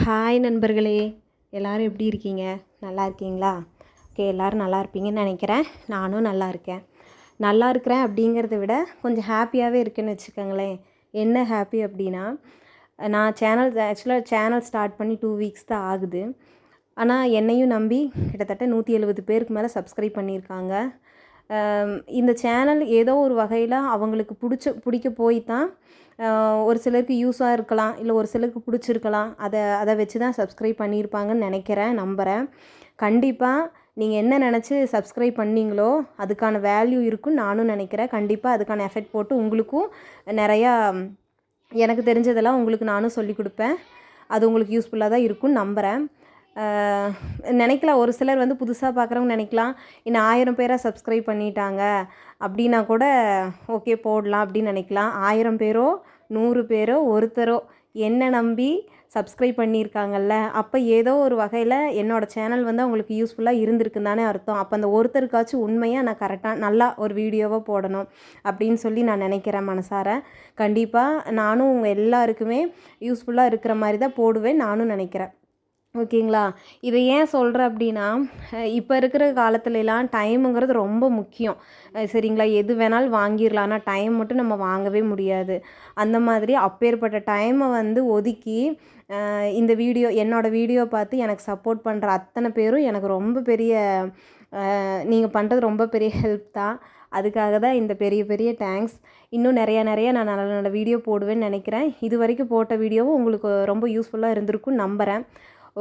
Hi நண்பர்களே, எல்லோரும் எப்படி இருக்கீங்க? நல்லா இருக்கீங்களா? ஓகே, எல்லோரும் நல்லா இருப்பீங்கன்னு நினைக்கிறேன். நானும் நல்லா இருக்கேன். நல்லா இருக்கிறேன் அப்படிங்கிறத விட கொஞ்சம் ஹாப்பியாகவே இருக்கேன்னு வச்சுக்கோங்களேன். என்ன ஹாப்பி அப்படின்னா, நான் ஆக்சுவலாக சேனல் ஸ்டார்ட் பண்ணி 2 வீக்ஸ் தான் ஆகுது. ஆனால் என்னையும் நம்பி கிட்டத்தட்ட 170 பேருக்கு மேலே சப்ஸ்கிரைப் பண்ணியிருக்காங்க. இந்த சேனல் ஏதோ ஒரு வகையில் அவங்களுக்கு பிடிக்க போய் தான் ஒரு சிலருக்கு யூஸாக இருக்கலாம், இல்லை ஒரு சிலருக்கு பிடிச்சிருக்கலாம். அதை வச்சு தான் சப்ஸ்கிரைப் பண்ணியிருப்பாங்கன்னு நினைக்கிறேன், நம்புகிறேன். கண்டிப்பாக நீங்கள் என்ன நினச்சி சப்ஸ்கிரைப் பண்ணீங்களோ அதுக்கான வேல்யூ இருக்குன்னு நானும் நினைக்கிறேன். கண்டிப்பாக அதுக்கான எஃபெக்ட் போட்டு உங்களுக்கும் நிறையா எனக்கு தெரிஞ்சதெல்லாம் உங்களுக்கு நானும் சொல்லிக் கொடுப்பேன். அது உங்களுக்கு யூஸ்ஃபுல்லாக தான் இருக்குன்னு நம்புகிறேன். நினைக்கலாம், ஒரு சிலர் வந்து புதுசாக பார்க்குறவங்க நினைக்கலாம், இன்னும் 1000 பேராக சப்ஸ்கிரைப் பண்ணிட்டாங்க அப்படின்னா கூட ஓகே போடலாம் அப்படின்னு நினைக்கலாம். 1000 பேரோ 100 பேரோ ஒருத்தரோ என்னை நம்பி சப்ஸ்கிரைப் பண்ணியிருக்காங்கல்ல, அப்போ ஏதோ ஒரு வகையில் என்னோடய சேனல் வந்து அவங்களுக்கு யூஸ்ஃபுல்லாக இருந்திருக்குன்னு தானே அர்த்தம். அப்போ அந்த ஒருத்தருக்காச்சும் உண்மையாக நான் கரெக்டாக நல்லா ஒரு வீடியோவாக போடணும் அப்படின்னு சொல்லி நான் நினைக்கிறேன் மனசார. கண்டிப்பாக நானும் உங்கள் எல்லாருக்குமே யூஸ்ஃபுல்லாக இருக்கிற மாதிரி தான் போடுவேன் நானும் நினைக்கிறேன். ஓகேங்களா? இதை ஏன் சொல்கிறேன் அப்படின்னா, இப்போ இருக்கிற காலத்துலலாம் டைமுங்கிறது ரொம்ப முக்கியம். சரிங்களா? எது வேணாலும் வாங்கிடலாம், ஆனால் டைம் மட்டும் நம்ம வாங்கவே முடியாது. அந்த மாதிரி அப்பேற்பட்ட டைமை வந்து ஒதுக்கி இந்த என்னோடய வீடியோ பார்த்து எனக்கு சப்போர்ட் பண்ணுற அத்தனை பேரும் எனக்கு ரொம்ப பெரிய நீங்கள் பண்ணுறது ரொம்ப பெரிய ஹெல்ப் தான். அதுக்காக தான் இந்த பெரிய பெரிய தேங்க்ஸ். இன்னும் நிறையா நான் நல்ல நல்ல வீடியோ போடுவேன்னு நினைக்கிறேன். இது வரைக்கும் போட்ட வீடியோவும் உங்களுக்கு ரொம்ப யூஸ்ஃபுல்லாக இருந்திருக்குன்னு நம்புகிறேன்.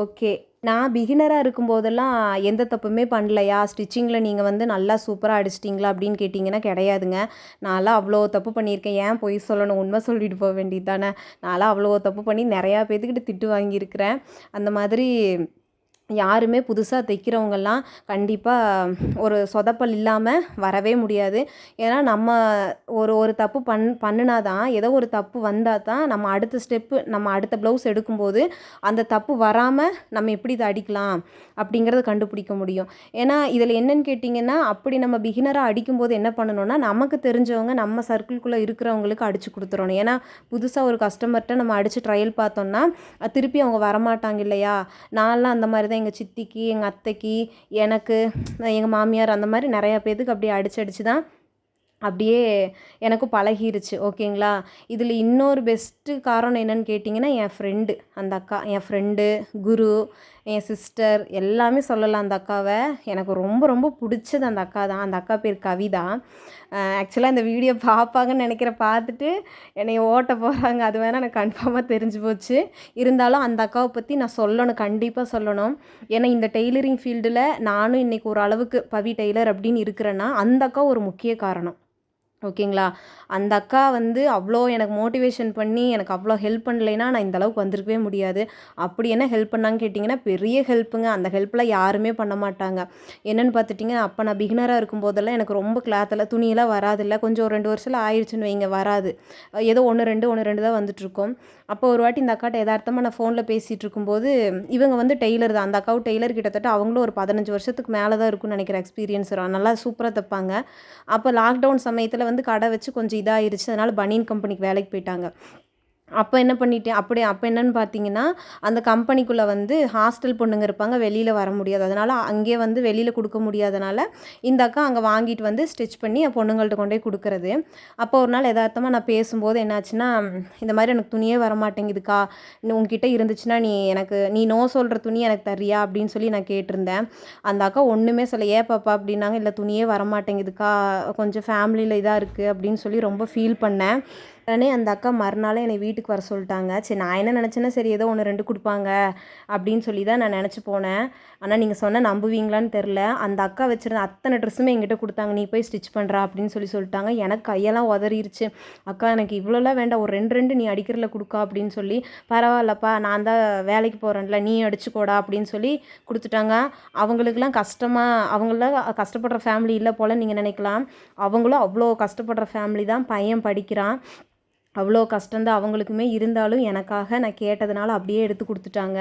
ஓகே, நான் பிகினராக இருக்கும்போதெல்லாம் எந்த தப்புமே பண்ணலையா, ஸ்டிச்சிங்கில் நீங்கள் வந்து நல்லா சூப்பராக அடிச்சிட்டிங்களா அப்படின்னு கேட்டிங்கன்னா கிடையாதுங்க. நான்லாம் அவ்வளோ தப்பு பண்ணியிருக்கேன். ஏன் பொய் சொல்லணும், உண்மை சொல்லிட்டு போக வேண்டியது தானே. நான்லாம் அவ்வளோ தப்பு பண்ணி நிறையா பேர்த்துக்கிட்ட திட்டு வாங்கியிருக்கிறேன். அந்த மாதிரி யாருமே புதுசாக தைக்கிறவங்கெல்லாம் கண்டிப்பாக ஒரு சொதப்பல் இல்லாமல் வரவே முடியாது. ஏன்னா நம்ம ஒரு தப்பு பண்ணினா தான், ஏதோ ஒரு தப்பு வந்தால் தான் நம்ம அடுத்த ஸ்டெப்பு, நம்ம அடுத்த ப்ளவுஸ் எடுக்கும்போது அந்த தப்பு வராமல் நம்ம எப்படி இதை அடிக்கலாம் அப்படிங்கிறத கண்டுபிடிக்க முடியும். ஏன்னா இதில் என்னென்னு கேட்டிங்கன்னா, அப்படி நம்ம பிகினராக அடிக்கும்போது என்ன பண்ணணும்னா, நமக்கு தெரிஞ்சவங்க நம்ம சர்க்கிள்குள்ளே இருக்கிறவங்களுக்கு அடித்து கொடுத்துடணும். ஏன்னா புதுசாக ஒரு கஸ்டமர்கிட்ட நம்ம அடித்து ட்ரையல் பார்த்தோம்னா திருப்பி அவங்க வரமாட்டாங்க இல்லையா. நான்லாம் அந்த மாதிரி தான் எங்கள் சித்திக்கு, எங்கள் அத்தைக்கு, எனக்கு, எங்கள் மாமியார், அந்த மாதிரி நிறையா பேர்த்துக்கு அப்படியே அடிச்சு தான் அப்படியே எனக்கும் பழகிருச்சு. ஓகேங்களா? இதில் இன்னொரு பெஸ்ட்டு காரணம் என்னென்னு கேட்டிங்கன்னா, என் ஃப்ரெண்டு குரு, என் சிஸ்டர் எல்லாமே சொல்லலாம். அந்த அக்காவை எனக்கு ரொம்ப ரொம்ப பிடிச்சது அந்த அக்கா தான். அந்த அக்கா பேர் கவிதா. ஆக்சுவலாக இந்த வீடியோ பார்ப்பாங்கன்னு பார்த்துட்டு என்னை ஓட்ட போகிறாங்க, அது வேணால் எனக்கு கன்ஃபார்மாக தெரிஞ்சு போச்சு. இருந்தாலும் அந்த அக்காவை பற்றி நான் சொல்லணும், கண்டிப்பாக சொல்லணும். ஏன்னா இந்த டெய்லரிங் ஃபீல்டில் நானும் இன்றைக்கி ஒரு அளவுக்கு பவி டெய்லர் அப்படின்னு இருக்கிறேன்னா அந்த அக்கா ஒரு முக்கிய காரணம். ஓகேங்களா? அந்த அக்கா வந்து அவ்வளோ எனக்கு மோட்டிவேஷன் பண்ணி எனக்கு அவ்வளோ ஹெல்ப் பண்ணலைன்னா நான் இந்த அளவுக்கு வந்திருக்கவே முடியாது. அப்படி என்ன ஹெல்ப் பண்ணாங்கன்னு கேட்டிங்கன்னா, பெரிய ஹெல்ப்புங்க. அந்த ஹெல்ப்லாம் யாருமே பண்ண மாட்டாங்க. என்னென்னு பார்த்துட்டிங்கன்னா, அப்போ நான் பிகினராக இருக்கும்போதெல்லாம் எனக்கு ரொம்ப துணியெல்லாம் வராதில்ல. கொஞ்சம் ஒரு 2 வருஷத்தில் ஆயிடுச்சுன்னு வைங்க, வராது. ஏதோ 1, 2 தான் வந்துட்டுருக்கும். அப்போ ஒரு வாட்டி இந்த அக்காட்ட எதார்த்தமாக நான் ஃபோனில் பேசிகிட்டு இருக்கும்போது, இவங்க வந்து டெய்லர் தான். அந்த அக்காவும் டெய்லர், கிட்டத்தட்ட அவங்களும் ஒரு 15 வருஷத்துக்கு மேலே தான் இருக்குன்னு நினைக்கிறேன் எக்ஸ்பீரியன்ஸ். நல்லா சூப்பராக தைப்பாங்க. அப்போ லாக்டவுன் சமயத்தில் வந்து கடை வச்சு கொஞ்சம் இதாகிருச்சு. அதனால் பனியன் கம்பெனிக்கு வேலைக்கு போயிட்டாங்க. அப்போ என்ன பண்ணிட்டேன், அப்போ என்னென்னு பார்த்தீங்கன்னா, அந்த கம்பெனிக்குள்ளே வந்து ஹாஸ்டல் பொண்ணுங்க இருப்பாங்க, வெளியில் வர முடியாது. அதனால் அங்கேயே வந்து வெளியில் கொடுக்க முடியாதனால இந்த அக்கா அங்கே வாங்கிட்டு வந்து ஸ்டிச் பண்ணி என் பொண்ணுங்கள்ட்ட கொண்டு போய் கொடுக்குறது. அப்போ ஒரு நாள் எதார்த்தமாக நான் பேசும்போது என்னாச்சுன்னா, இந்த மாதிரி எனக்கு துணியே வரமாட்டேங்குதுக்கா, உங்ககிட்ட இருந்துச்சுன்னா நீ நோ சொல்கிற துணி எனக்கு தரியா அப்படின்னு சொல்லி நான் கேட்டிருந்தேன். அந்த அக்கா ஒன்றுமே சொல்ல, ஏன் பாப்பா அப்படின்னாங்க. இல்லை, துணியே வரமாட்டேங்குதுக்கா, கொஞ்சம் ஃபேமிலியில் இதாக இருக்குது அப்படின்னு சொல்லி ரொம்ப ஃபீல் பண்ணேன். உடனே அந்த அக்கா மறுநாளே என்னை வீட்டுக்கு வர சொல்லிட்டாங்க. சரி, நான் என்ன நினச்சேன்னா, சரி ஏதோ 1, 2 கொடுப்பாங்க அப்படின்னு சொல்லி தான் நான் நினச்சி போனேன். ஆனால் நீங்கள் சொன்னால் நம்புவீங்களான்னு தெரில, அந்த அக்கா வச்சுருந்த அத்தனை ட்ரெஸ்ஸுமே என்கிட்ட கொடுத்தாங்க. நீ போய் ஸ்டிச் பண்ணுறா அப்படின்னு சொல்லிட்டாங்க. எனக்கு கையெல்லாம் உதறிடுச்சு. அக்கா எனக்கு இவ்வளோலாம் வேண்டாம், ஒரு 2 நீ அடிக்கிறதில் கொடுக்கா அப்படின்னு சொல்லி. பரவாயில்லப்பா, நான் தான் வேலைக்கு போகிறேன்ல, நீ அடிச்சுக்கோடா அப்படின்னு சொல்லி கொடுத்துட்டாங்க. அவங்களுக்கெல்லாம் அவங்களாம் கஷ்டப்படுற ஃபேமிலி இல்லை போல் நீங்கள் நினைக்கலாம். அவங்களும் அவ்வளோ கஷ்டப்படுற ஃபேமிலி தான். பையன் படிக்கிறான். அவ்வளோ கஷ்டந்தான் அவங்களுக்குமே. இருந்தாலும் எனக்காக நான் கேட்டதுனால அப்படியே எடுத்து கொடுத்துட்டாங்க.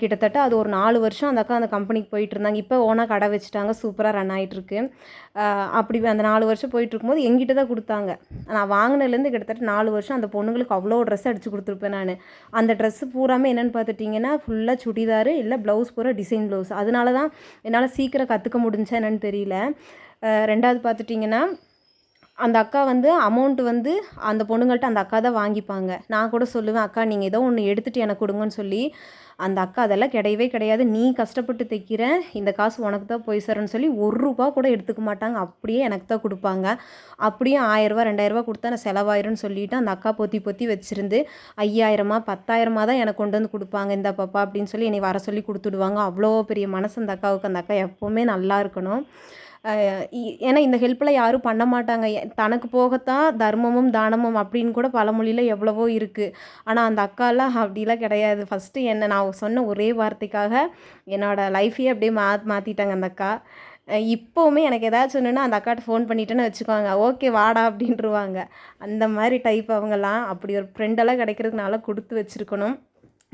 கிட்டத்தட்ட அது ஒரு 4 வருஷம் அந்த அக்கா அந்த கம்பெனிக்கு போயிட்டுருந்தாங்க. இப்போ ஓனா கடை வச்சுட்டாங்க. சூப்பராக ரன் ஆகிட்டுருக்கு. அப்படி அந்த 4 வருஷம் போயிட்டுருக்கும்போது எங்கிட்ட தான் கொடுத்தாங்க. நான் வாங்கினதுலேருந்து கிட்டத்தட்ட 4 வருஷம் அந்த பொண்ணுங்களுக்கு அவ்வளோ ட்ரெஸ் அடித்து கொடுத்துருப்பேன் நான். அந்த ட்ரெஸ்ஸு பூராமே என்னென்னு பார்த்துட்டிங்கன்னா, ஃபுல்லாக சுடிதாரு இல்லை ப்ளவுஸ் பூரா டிசைன் ப்ளவுஸ். அதனால தான் என்னால் சீக்கிரம் கற்றுக்க முடிஞ்சா என்னென்னு தெரியல. 2வது பார்த்துட்டிங்கன்னா, அந்த அக்கா வந்து அமௌண்ட் வந்து அந்த பொண்ணுங்கள்ட்ட அந்த அக்கா தான் வாங்கிப்பாங்க. நான் கூட சொல்லுவேன், அக்கா நீங்கள் ஏதோ ஒன்று எடுத்துகிட்டு எனக்கு கொடுங்கன்னு சொல்லி. அந்த அக்கா அதெல்லாம் கிடையவே கிடையாது. நீ கஷ்டப்பட்டு தைக்கிற, இந்த காசு உனக்கு தான் போய் சேரும்னு சொல்லி ரூ. 1 கூட எடுத்துக்க மாட்டாங்க. அப்படியே எனக்கு தான் கொடுப்பாங்க. அப்படியே ரூ. 1000 ரூ. 2000 கொடுத்தா நான் செலவாயிரும்னு சொல்லிவிட்டு அந்த அக்கா பொத்தி பொத்தி வச்சுருந்து 5000 10,000 தான் எனக்கு கொண்டு வந்து கொடுப்பாங்க. இந்த பாப்பா அப்படின்னு சொல்லி என்னை வர சொல்லி கொடுத்துடுவாங்க. அவ்வளோ பெரிய மனசு அந்த அக்காவுக்கு. அந்த அக்கா எப்போவுமே நல்லா இருக்கணும். ஏன்னா இந்த ஹெல்ப்லாம் யாரும் பண்ண மாட்டாங்க. தனக்கு போகத்தான் தர்மமும் தானமும் அப்படின்னு கூட பழமொழியில் எவ்வளவோ இருக்குது. ஆனால் அந்த அக்காலாம் அப்படிலாம் கிடையாது. ஃபஸ்ட்டு என்ன நான் சொன்ன ஒரே வார்த்தைக்காக என்னோடய லைஃபையே அப்படியே மாற்றிட்டாங்க அந்த அக்கா. இப்போவுமே எனக்கு ஏதாச்சும் ஒன்றுன்னா அந்த அக்காட்ட ஃபோன் பண்ணிட்டேன்னு வச்சுக்கோங்க, ஓகே வாடா அப்படின்ட்டுருவாங்க. அந்த மாதிரி டைப் அவங்கெல்லாம். அப்படி ஒரு ஃப்ரெண்டெல்லாம் கிடைக்கிறதுக்கு நல்லா கொடுத்து வச்சுருக்கணும்.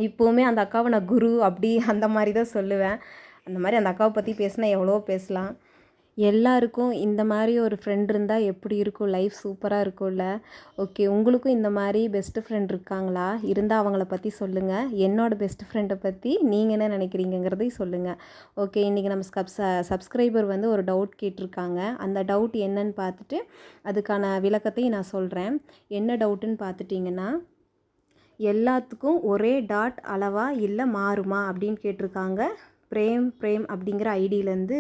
இப்போவுமே அந்த அக்காவை நான் குரு அப்படி அந்த மாதிரி தான் சொல்லுவேன். அந்த மாதிரி அந்த அக்காவை பற்றி பேசினா எவ்வளோ பேசலாம். எல்லாருக்கும் இந்த மாதிரி ஒரு ஃப்ரெண்ட் இருந்தால் எப்படி இருக்கும்? லைஃப் சூப்பராக இருக்கும்ல. ஓகே, உங்களுக்கும் இந்த மாதிரி பெஸ்ட்டு ஃப்ரெண்ட் இருக்காங்களா? இருந்தால் அவங்கள பற்றி சொல்லுங்கள். என்னோடய பெஸ்ட் ஃப்ரெண்டை பற்றி நீங்கள் என்ன நினைக்கிறீங்கிறதையும் சொல்லுங்கள். ஓகே, இன்றைக்கி நம்ம சப்ஸ்கிரைபர் வந்து ஒரு டவுட் கேட்டிருக்காங்க. அந்த டவுட் என்னன்னு பார்த்துட்டு அதுக்கான விளக்கத்தையும் நான் சொல்கிறேன். என்ன டவுட்டுன்னு பார்த்துட்டிங்கன்னா, எல்லாத்துக்கும் ஒரே டாட் அளவா இல்லை மாறுமா அப்படின்னு கேட்டிருக்காங்க. பிரேம் அப்படிங்கிற ஐடியிலேருந்து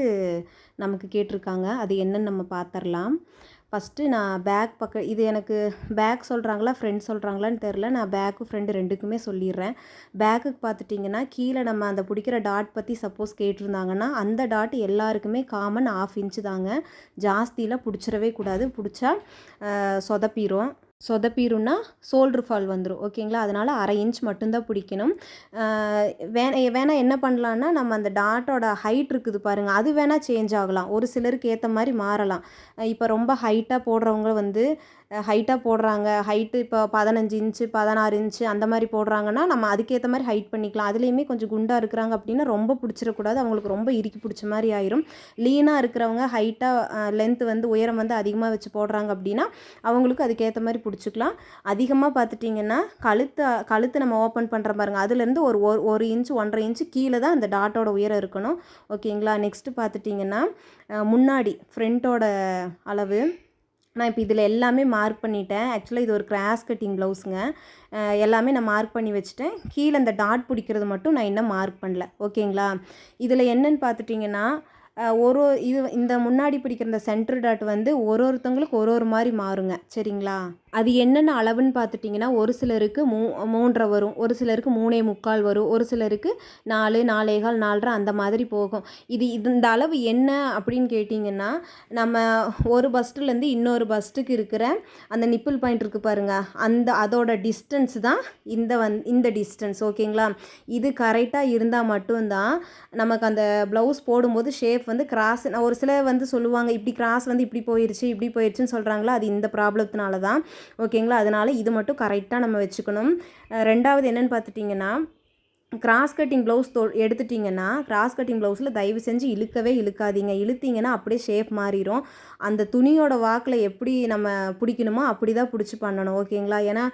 நமக்கு கேட்டிருக்காங்க. அது என்னன்னு நம்ம பார்த்துடலாம். ஃபஸ்ட்டு நான் பேக் பக்கம் இது எனக்கு பேக் சொல்கிறாங்களா ஃப்ரெண்ட் சொல்கிறாங்களான்னு தெரில. நான் பேக்கு ஃப்ரெண்டு 2க்குமே சொல்லிடுறேன். பேக்குக்கு பார்த்துட்டிங்கன்னா கீழே நம்ம அந்த பிடிக்கிற டாட் பற்றி சப்போஸ் கேட்டிருந்தாங்கன்னா அந்த டாட் எல்லாருக்குமே காமன் 1/2 இன்ச்சு தாங்க. ஜாஸ்தியில் பிடிச்சிடவே கூடாது. பிடிச்சா சொதப்பிரும்னா ஷோல்ட்ரு ஃபால் வந்துடும். ஓகேங்களா? அதனால் 1/2 இன்ச் மட்டும்தான் பிடிக்கணும். வேணால் என்ன பண்ணலான்னா, நம்ம அந்த டாட்டோட ஹைட் இருக்குது பாருங்கள், அது வேணால் சேஞ்ச் ஆகலாம். ஒரு சிலருக்கு ஏற்ற மாதிரி மாறலாம். இப்போ ரொம்ப ஹைட்டாக போடுறவங்க வந்து ஹைட்டாக போடுறாங்க. ஹைட்டு இப்போ 15 இன்ச்சு 16 இன்ச்சு அந்த மாதிரி போடுறாங்கன்னா நம்ம அதுக்கேற்ற மாதிரி ஹைட் பண்ணிக்கலாம். அதுலேயுமே கொஞ்சம் குண்டாக இருக்கிறாங்க அப்படின்னா ரொம்ப பிடிச்சிடக்கூடாது. அவங்களுக்கு ரொம்ப இறுக்கி பிடிச்ச மாதிரி ஆயிரும். லீனாக இருக்கிறவங்க ஹைட்டாக லென்த்து வந்து உயரம் வந்து அதிகமாக வச்சு போடுறாங்க அப்படின்னா அவங்களுக்கு அதுக்கேற்ற மாதிரி பிடிச்சிக்கலாம். அதிகமாக பார்த்துட்டிங்கன்னா கழுத்து நம்ம ஓப்பன் பண்ணுற பாருங்க, அதுலேருந்து ஒரு இன்ச்சு 1.5 இன்ச்சு கீழே தான் அந்த டாட்டோட உயரம் இருக்கணும். ஓகேங்களா? நெக்ஸ்ட்டு பார்த்துட்டிங்கன்னா முன்னாடி ஃப்ரண்ட்டோட அளவு நான் இப்போ இதில் எல்லாமே மார்க் பண்ணிட்டேன். ஆக்சுவலாக இது ஒரு கிராஸ் கட்டிங் ப்ளவுஸுங்க. எல்லாமே நான் மார்க் பண்ணி வச்சுட்டேன். கீழே இந்த டாட் பிடிக்கிறது மட்டும் நான் இன்னும் மார்க் பண்ணல. ஓகேங்களா? இதில் என்னன்னு பார்த்துட்டிங்கன்னா இந்த முன்னாடி பிடிக்கிற இந்த சென்டர் டாட் வந்து ஒருத்தவங்களுக்கு ஒரு மாதிரி மாறுங்க. சரிங்களா? அது என்னென்ன அளவுன்னு பார்த்துட்டிங்கன்னா ஒரு சிலருக்கு 3.5 வரும், ஒரு சிலருக்கு 3.25 வரும், ஒரு சிலருக்கு 4, 4.25, 4.5 அந்த மாதிரி போகும். இந்த அளவு என்ன அப்படின்னு கேட்டிங்கன்னா, நம்ம ஒரு பஸ்ட்டுலேருந்து இன்னொரு பஸ்ட்டுக்கு இருக்கிற அந்த நிப்பிள் பாயிண்ட் இருக்குது பாருங்கள், அதோட டிஸ்டன்ஸ் தான் இந்த டிஸ்டன்ஸ். ஓகேங்களா? இது கரெக்டாக இருந்தால் மட்டும்தான் நமக்கு அந்த ப்ளவுஸ் போடும்போது ஷேப் வந்து கிராஸ். ஒரு சிலர் வந்து சொல்லுவாங்க இப்படி கிராஸ் வந்து இப்படி போயிடுச்சுன்னு சொல்கிறாங்களா, அது இந்த ப்ராப்ளத்தினால தான். ஓகேங்களா? அதனால் இது மட்டும் கரெக்டாக நம்ம வச்சுக்கணும். 2வது என்னென்னு பார்த்துட்டிங்கன்னா, கிராஸ் கட்டிங் ப்ளவுஸ் எடுத்துட்டிங்கன்னா கிராஸ் கட்டிங் ப்ளவுஸில் தயவு செஞ்சு இழுக்காதீங்க. இழுத்திங்கன்னா அப்படியே ஷேப் மாறிடும். அந்த துணியோட வாக்கில் எப்படி நம்ம பிடிக்கணுமோ அப்படி தான் பிடிச்சி பண்ணணும். ஓகேங்களா? ஏன்னா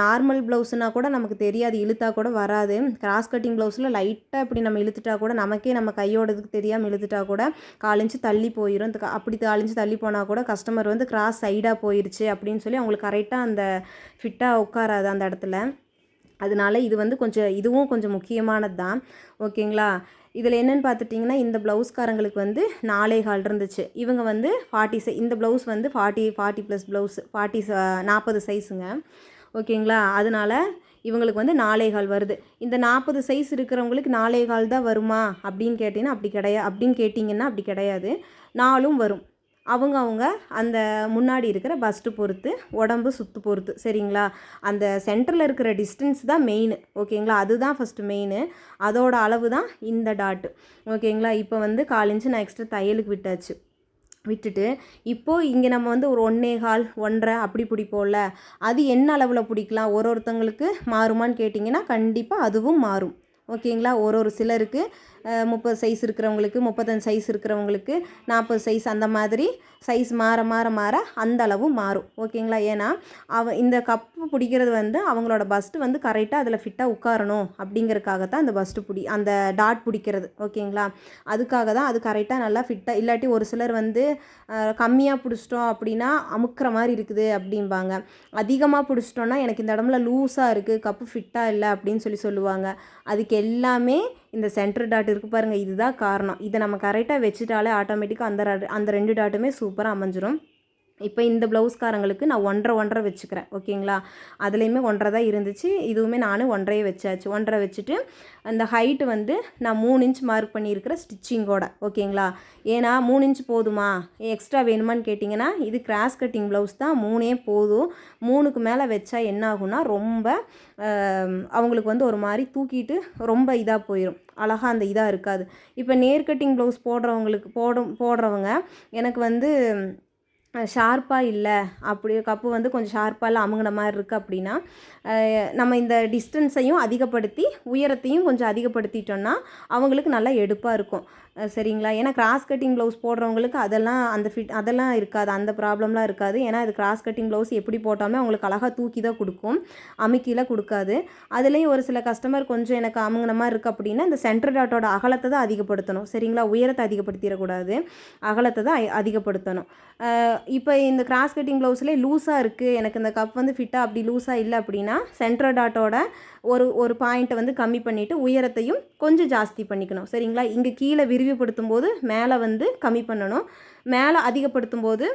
நார்மல் ப்ளவுஸ்னால் கூட நமக்கு தெரியாது, இழுத்தா கூட வராது. கிராஸ் கட்டிங் ப்ளவுஸில் லைட்டாக இப்படி நம்ம இழுத்துட்டா கூட நமக்கே நம்ம கையோடதுக்கு தெரியாமல் இழுத்துட்டா கூட 4 இன்ச்சு தள்ளி போயிடும். அப்படி 4 இன்ச்சு தள்ளி போனால் கூட கஸ்டமர் வந்து கிராஸ் சைடாக போயிடுச்சு அப்படின்னு சொல்லி அவங்களுக்கு கரெக்டாக அந்த ஃபிட்டாக உட்காராது அந்த இடத்துல. அதனால இது வந்து இதுவும் கொஞ்சம் முக்கியமானது தான். ஓகேங்களா? இதில் என்னென்னு பார்த்துட்டிங்கன்னா இந்த ப்ளவுஸ்காரங்களுக்கு வந்து 4.25 இருந்துச்சு. இவங்க வந்து 40 இந்த ப்ளவுஸ் வந்து 40 ப்ளஸ் ப்ளவுஸ் 40 சைஸுங்க. ஓகேங்களா? அதனால் இவங்களுக்கு வந்து 4.25 வருது. இந்த 40 சைஸ் இருக்கிறவங்களுக்கு 4.25 தான் வருமா அப்படின்னு கேட்டிங்கன்னா அப்படி கிடையாது. 4ம் வரும். அவங்க அந்த முன்னாடி இருக்கிற பஸ்ட்டு பொறுத்து, உடம்பு சுற்று பொறுத்து. சரிங்களா? அந்த சென்டரில் இருக்கிற டிஸ்டன்ஸ் தான் மெயின். ஓகேங்களா? அதுதான் ஃபஸ்ட்டு மெயின். அதோட அளவு தான் இந்த டாட்டு. ஓகேங்களா? இப்போ வந்து 4 இன்ச்சு நான் எக்ஸ்ட்ரா தையலுக்கு விட்டாச்சு. விட்டுட்டு இப்போது இங்கே நம்ம வந்து ஒரு 1.25 1.5 அப்படி பிடிப்போம்ல, அது என்ன அளவில் பிடிக்கலாம் ஒருத்தங்களுக்கு மாறுமான்னு கேட்டிங்கன்னா கண்டிப்பாக அதுவும் மாறும். ஓகேங்களா. ஒரு சிலருக்கு 30 சைஸ் இருக்கிறவங்களுக்கு, 35 சைஸ் இருக்கிறவங்களுக்கு, 40 சைஸ் அந்த மாதிரி சைஸ் மாற மாற மாற அந்த அளவும் மாறும். ஓகேங்களா. ஏன்னா இந்த கப்பு பிடிக்கிறது வந்து அவங்களோட பஸ்ட்டு வந்து கரெக்டாக அதில் ஃபிட்டாக உட்காரணும் அப்படிங்கிறதுக்காக தான் அந்த பஸ்ட்டு அந்த டாட் பிடிக்கிறது. ஓகேங்களா. அதுக்காக தான் அது கரெக்டாக நல்லா ஃபிட்டாக, இல்லாட்டி ஒரு சிலர் வந்து கம்மியாக பிடிச்சிட்டோம் அப்படின்னா அமுக்கிற மாதிரி இருக்குது அப்படிம்பாங்க. அதிகமாக பிடிச்சிட்டோன்னா எனக்கு இந்த இடம்ல லூஸாக இருக்குது, கப்பு ஃபிட்டாக இல்லை அப்படின்னு சொல்லுவாங்க. அதுக்கு எல்லாமே இந்த சென்டர் டாட் இருக்குது பாருங்கள், இதுதான் காரணம். இதை நம்ம கரெக்டாக வச்சுட்டாலே ஆட்டோமேட்டிக்காக அந்த 2 டாட்டுமே சூப்பராக அமைஞ்சிரும். இப்போ இந்த ப்ளவுஸ்காரங்களுக்கு நான் 1.5 வச்சுக்கிறேன். ஓகேங்களா. அதுலேயுமே 1.5 தான் இருந்துச்சு, இதுவுமே நான் 1.5 வச்சாச்சு. 1.5 வச்சுட்டு அந்த ஹைட்டு வந்து நான் 3 இன்ச் மார்க் பண்ணியிருக்கிற ஸ்டிச்சிங்கோட. ஓகேங்களா. ஏன்னா 3 இன்ச் போதுமா, எக்ஸ்ட்ரா வேணுமான்னு கேட்டிங்கன்னா இது கிராஸ் கட்டிங் ப்ளவுஸ் தான், 3 போதும். 3க்கு மேலே வச்சா என்ன ஆகும்னா ரொம்ப அவங்களுக்கு வந்து ஒரு மாதிரி தூக்கிட்டு ரொம்ப இதாக போயிடும், அழகாக அந்த இதாக இருக்காது. இப்போ நேர் கட்டிங் ப்ளவுஸ் போடுறவங்க எனக்கு வந்து ஷார்ப்பாக இல்லை, அப்படி கப்பு வந்து கொஞ்சம் ஷார்ப்பாக இல்லை, அமுங்கின மாதிரி இருக்குது அப்படின்னா நம்ம இந்த டிஸ்டன்ஸையும் அதிகப்படுத்தி உயரத்தையும் கொஞ்சம் அதிகப்படுத்திட்டோன்னா அவங்களுக்கு நல்லா எடுப்பாக இருக்கும். சரிங்களா. ஏன்னா கிராஸ் கட்டிங் ப்ளவுஸ் போடுறவங்களுக்கு அதெல்லாம் இருக்காது, அந்த ப்ராப்ளம்லாம் இருக்காது. ஏன்னா இது கிராஸ் கட்டிங் ப்ளவுஸ் எப்படி போட்டாலுமே அவங்களுக்கு அழகாக தூக்கி தான் கொடுக்கும், அமுக்கியில் கொடுக்காது. அதுலேயும் ஒரு சில கஸ்டமர் கொஞ்சம் எனக்கு அமுங்கின மாதிரி இருக்குது அப்படின்னா இந்த சென்டர் டாட்டோட அகலத்தை தான் அதிகப்படுத்தணும். சரிங்களா. உயரத்தை அதிகப்படுத்திடக்கூடாது, அகலத்தை தான் அதிகப்படுத்தணும். இப்போ இந்த கிராஸ் கட்டிங் ப்ளவுஸ்லேயே லூஸாக இருக்குது, எனக்கு இந்த கப் வந்து ஃபிட்டாக அப்படி லூஸாக இல்லை அப்படின்னா சென்டர் டாட்டோட ஒரு பாயிண்ட்டை வந்து கம்மி பண்ணிவிட்டு உயரத்தையும் கொஞ்சம் ஜாஸ்தி பண்ணிக்கணும். சரிங்களா. இங்கே கீழே விரிவுபடுத்தும் போது மேலே வந்து கம்மி பண்ணணும், மேலே அதிகப்படுத்தும் போது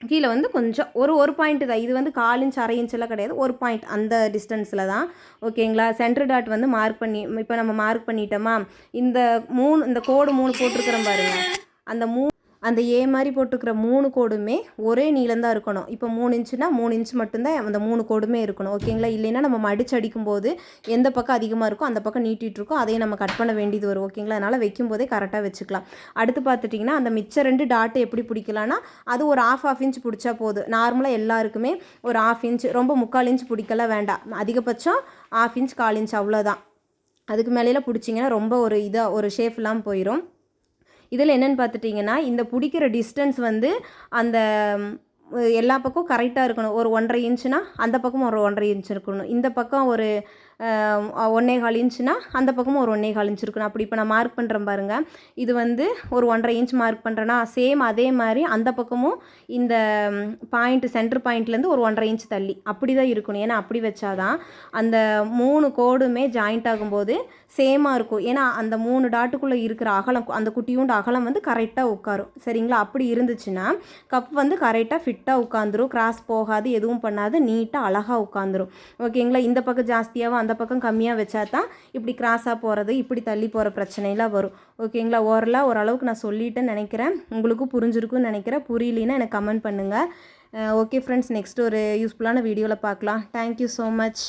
கீழே வந்து கொஞ்சம் ஒரு பாயிண்ட்டு தான். இது வந்து 1/4 இன்ச் 1/2 இன்ச்செல்லாம் கிடையாது, ஒரு பாயிண்ட் அந்த டிஸ்டன்ஸில் தான். ஓகேங்களா. சென்டர் டாட் வந்து மார்க் பண்ணி இப்போ நம்ம மார்க் பண்ணிட்டோமா, இந்த கோடு 3 போட்டிருக்கிறோம் பாருங்கள், அந்த ஏ மாதிரி போட்டுக்கிற 3 கோடுமே ஒரே நீளம் தான் இருக்கணும். இப்போ 3 இன்ச்சுனா 3 இன்ச் மட்டும்தான் அந்த 3 கோடுமே இருக்கணும். ஓகேங்களா. இல்லைன்னா நம்ம மடிச்சு அடிக்கும்போது எந்த பக்கம் அதிகமாக இருக்கும் அந்த பக்கம் நீட்டிகிட்டு இருக்கும், அதையும் நம்ம கட் பண்ண வேண்டியது வரும். ஓகேங்களா. அதனால் வைக்கும்போதே கரெக்டாக வச்சுக்கலாம். அடுத்து பார்த்துட்டிங்கன்னா அந்த மிச்ச 2 டாட்டு எப்படி பிடிக்கலான்னா அது ஒரு 1/2 இன்ச் பிடிச்சா போதும். நார்மலாக எல்லாருக்குமே ஒரு 1/2 இன்ச், ரொம்ப 3/4 இன்ச் பிடிக்கலாம் வேண்டாம், அதிகபட்சம் 1/2 இன்ச் 1/4 இன்ச் அவ்வளோதான். அதுக்கு மேலேலாம் பிடிச்சிங்கன்னா ரொம்ப ஒரு ஷேப் இல்லாமல் போயிடும். இதில் என்னென்னு பார்த்துட்டிங்கன்னா இந்த பிடிக்கிற டிஸ்டன்ஸ் வந்து அந்த எல்லா பக்கம் கரெக்டாக இருக்கணும். ஒரு 1.5 இன்ச்சுனா அந்த பக்கம் ஒரு 1.5 இன்ச் இருக்கணும், இந்த பக்கம் ஒரு 1.25 இன்ச்சுனா அந்த பக்கமும் ஒரு 1.25 இன்ச் இருக்கணும். அப்படி இப்போ நான் மார்க் பண்ணுறேன் பாருங்கள், இது வந்து ஒரு 1.5 இன்ச் மார்க் பண்ணுறேன்னா சேம் அதே மாதிரி அந்த பக்கமும் இந்த சென்டர் பாயிண்ட்லேருந்து ஒரு 1.5 இன்ச் தள்ளி அப்படி தான் இருக்கணும். ஏன்னா அப்படி வச்சாதான் அந்த 3 கோடுமே ஜாயிண்ட் ஆகும்போது சேமாக இருக்கும். ஏன்னா அந்த 3 டாட்டுக்குள்ளே இருக்கிற அகலம், அந்த குட்டியூண்டு அகலம் வந்து கரெக்டாக உட்காரும். சரிங்களா. அப்படி இருந்துச்சுன்னா கப் வந்து கரெக்டாக ஃபிட்டாக உட்காந்துரும், கிராஸ் போகாது, எதுவும் பண்ணாது, நீட்டாக அழகாக உட்காந்துரும். ஓகேங்களா. இந்த பக்கம் ஜாஸ்தியாகவும் அந்த பக்கம் கம்மியாக வச்சா தான் இப்படி கிராஸாக போகிறது, இப்படி தள்ளி போகிற பிரச்சனைலாம் வரும். ஓகேங்களா. ஓரளவுக்கு நான் சொல்லிட்டேன்னு நினைக்கிறேன், உங்களுக்கும் புரிஞ்சிருக்குன்னு நினைக்கிறேன். புரியலைன்னா எனக்கு கமெண்ட் பண்ணுங்கள். ஓகே ஃப்ரெண்ட்ஸ், நெக்ஸ்ட் ஒரு யூஸ்ஃபுல்லான வீடியோவில் பார்க்கலாம். Thank you so much.